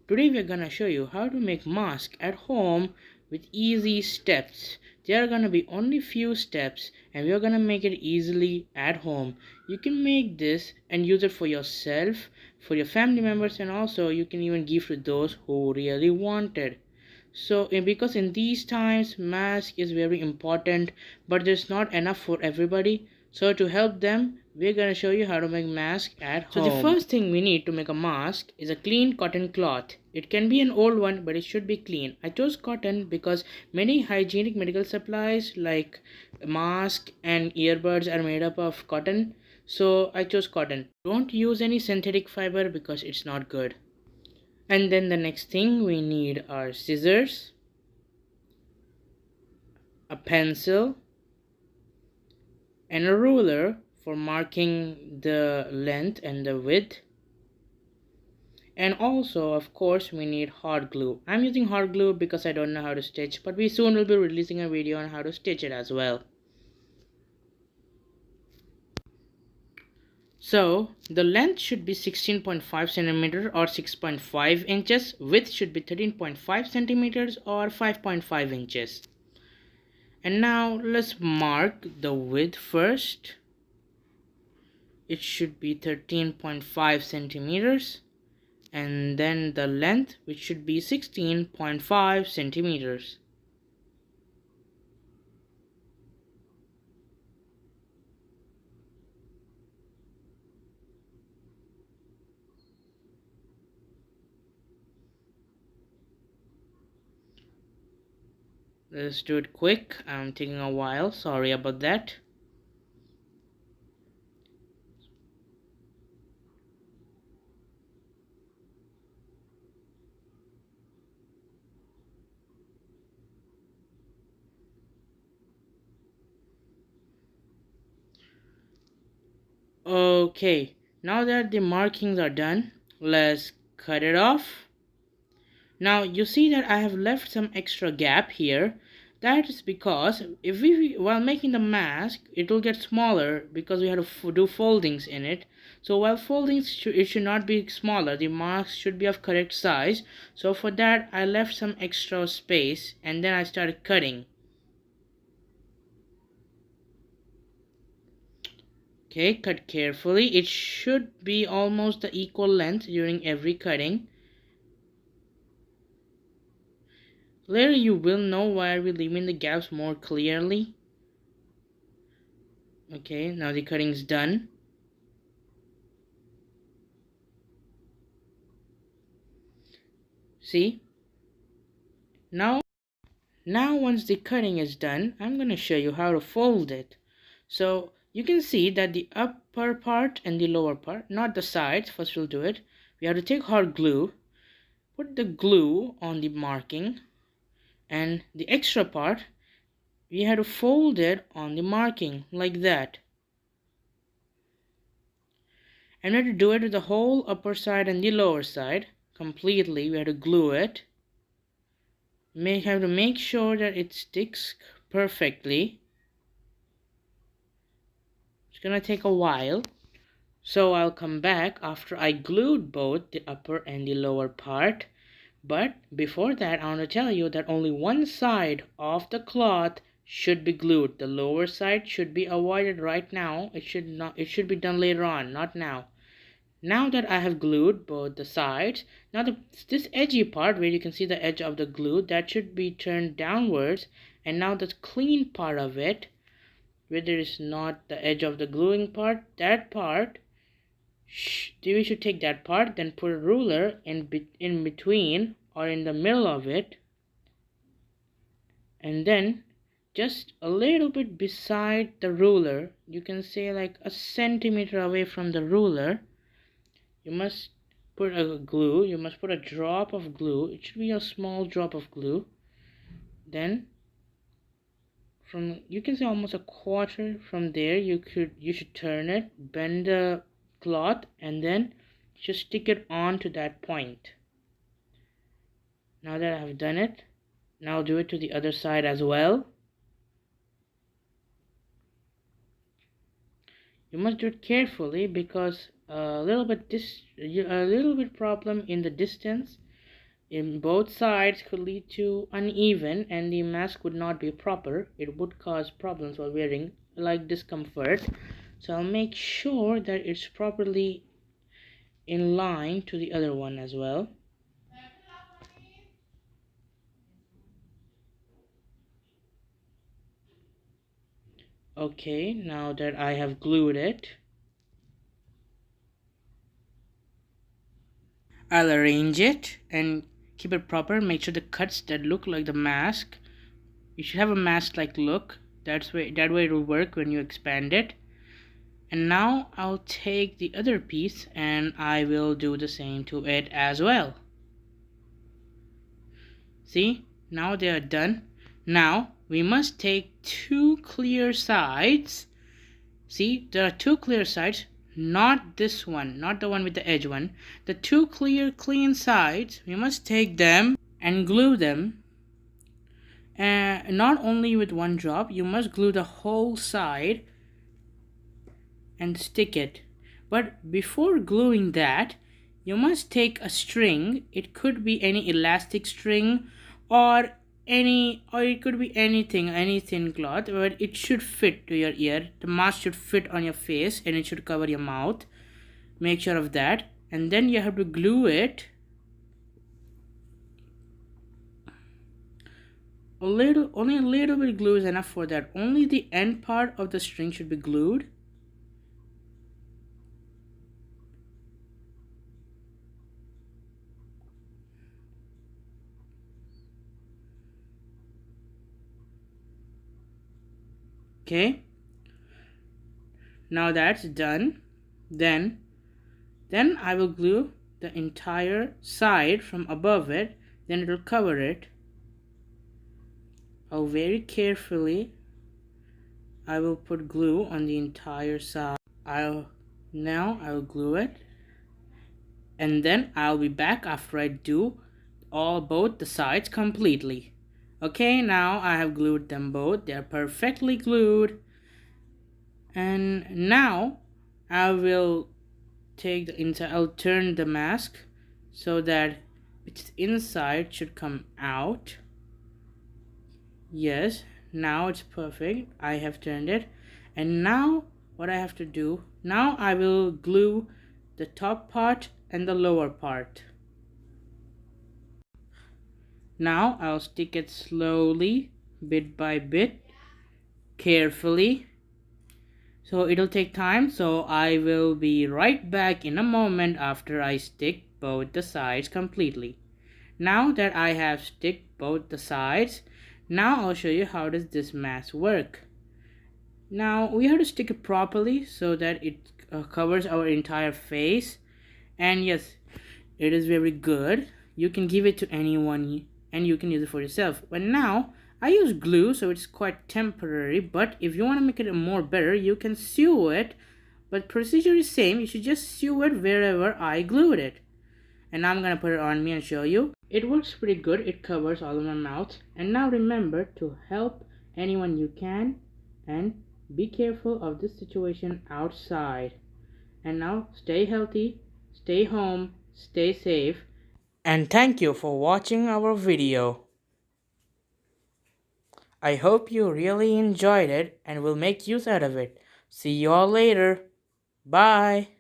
Today we are gonna show you how to make mask at home with easy steps. There are gonna be only few steps and we are gonna make it easily at home. You can make this and use it for yourself, for your family members, and also you can even give to those who really want it. So because in these times mask is very important, but there's not enough for everybody, so to help them we're going to show you how to make mask at home. So the first thing we need to make a mask is a clean cotton cloth. It can be an old one, but it should be clean. I chose cotton because many hygienic medical supplies like mask and earbuds are made up of cotton, so I chose cotton. Don't use any synthetic fiber because it's not good. And then the next thing we need are scissors, a pencil, and a ruler for marking the length and the width. And also, of course, we need hot glue. I'm using hot glue because I don't know how to stitch, but we soon will be releasing a video on how to stitch it as well. So the length should be 16.5 centimeters or 6.5 inches. Width should be 13.5 centimeters or 5.5 inches. And now let's mark the width first. It should be 13.5 centimeters, and then the length, which should be 16.5 centimeters. Let's do it quick. I'm taking a while, sorry about that. Okay, now that the markings are done, let's cut it off. Now you see that I have left some extra gap here. That is because if while making the mask, it will get smaller because we had to do foldings in it. So while foldings it should not be smaller, the mask should be of correct size. So for that I left some extra space and then I started cutting. Okay, cut carefully. It should be almost the equal length during every cutting. Later you will know why we're leaving the gaps more clearly. Okay, now the cutting's done. See? Now once the cutting is done, I'm going to show you how to fold it. So you can see that the upper part and the lower part, not the sides, first we'll do it. We have to take hot glue, put the glue on the marking, and the extra part we have to fold it on the marking like that. And we have to do it with the whole upper side and the lower side completely. We have to glue it. May have to make sure that it sticks perfectly. It's gonna take a while, so I'll come back after I glued both the upper and the lower part. But before that, I want to tell you that only one side of the cloth should be glued. The lower side should be avoided right now. It should be done later on, not now. Now that I have glued both the sides, now this edgy part where you can see the edge of the glue, that should be turned downwards, and now the clean part of it, where there is not the edge of the gluing part, that part, we should take that part, then put a ruler in between or in the middle of it, and then just a little bit beside the ruler, you can say like a centimeter away from the ruler, you must put a drop of glue. It should be a small drop of glue. Then from, you can say almost a quarter from there, you should turn it, bend the cloth, and then just stick it on to that point. Now that I have done it, now I'll do it to the other side as well. You must do it carefully because a little bit problem in the distance. in both sides could lead to uneven and the mask would not be proper. It would cause problems while wearing, like discomfort. So I'll make sure that it's properly in line to the other one as well. Okay, now that I have glued it, I'll arrange it and keep it proper. Make sure the cuts that look like the mask, you should have a mask like look. That way it will work when you expand it. And now I'll take the other piece and I will do the same to it as well. See, now they are done. Now we must take two clear sides. See, there are two clear sides, not this one, not the one with the edge one. The two clear clean sides, we must take them and glue them. And not only with one drop, you must glue the whole side and stick it. But before gluing that, you must take a string. It could be any elastic string or it could be anything, any thin cloth, but it should fit to your ear. The mask should fit on your face and it should cover your mouth. Make sure of that. And then you have to glue it only a little bit glue is enough for that. Only the end part of the string should be glued. Okay, now that's done. Then I will glue the entire side from above it, then it will cover it. I'll very carefully I will put glue on the entire side. Now I will glue it, and then I'll be back after I do both the sides completely. Okay, now I have glued them both. They're perfectly glued. And now I will take the inside, I'll turn the mask so that its inside should come out. Yes, now it's perfect. I have turned it. And now what I have to do, now I will glue the top part and the lower part. Now I'll stick it slowly, bit by bit, carefully. So it'll take time, so I will be right back in a moment after I stick both the sides completely. Now that I have stick both the sides, now I'll show you how does this mask work. Now we have to stick it properly so that it covers our entire face. And yes, it is very good. You can give it to anyone and you can use it for yourself. But now I use glue, so it's quite temporary, but if you want to make it more better, you can sew it. But procedure is same. You should just sew it wherever I glued it. And now I'm gonna put it on me and show you. It works pretty good. It covers all of my mouth. And now remember to help anyone you can and be careful of this situation outside. And now stay healthy, stay home, stay safe. And thank you for watching our video. I hope you really enjoyed it and will make use out of it. See you all later. Bye.